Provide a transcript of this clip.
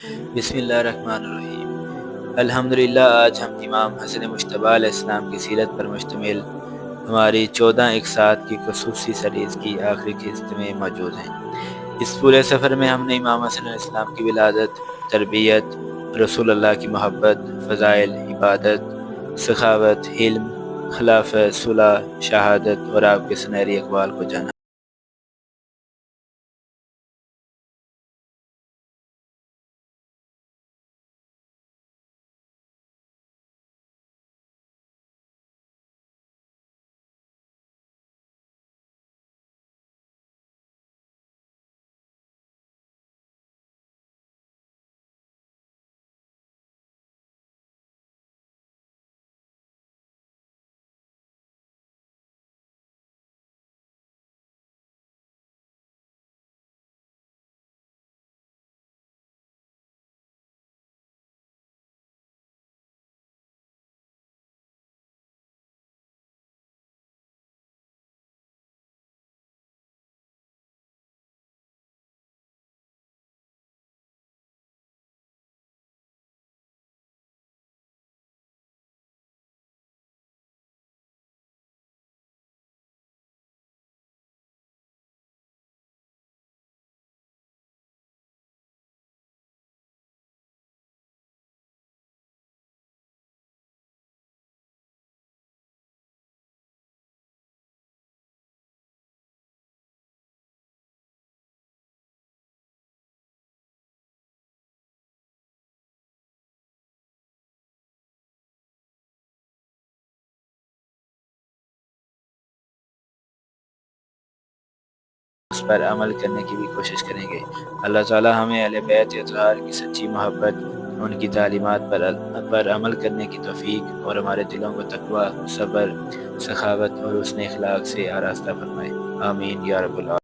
बिस्मिल्लाहिर्रहमानिर्रहीम। अल्हम्दुलिल्लाह। आज हम इमाम हसन मुज्तबा अलैहिस्सलाम की सीरत पर मुश्तमिल हमारी 14 इकसात की खसूसी सीरीज़ की आखिरी किस्त में मौजूद हैं। इस पूरे सफ़र में हमने इमाम हसन अलैहिस्सलाम की विलादत, तरबियत, रसूलुल्लाह की मोहब्बत, फ़ज़ाइल, इबादत, सखावत, हिल्म, खिलाफत, सुलह, शहादत और आपके सुनहरी अक़वाल को जाना। उस पर अमल करने की भी कोशिश करेंगे। अल्लाह ताला हमें अहले बैत अतहार की सच्ची मोहब्बत, उनकी तालीमात पर अमल करने की तौफीक और हमारे दिलों को तकवा, सब्र, सखावत और हुस्न अखलाक से आरास्ता फरमाए। आमीन या रब्बल आलमीन।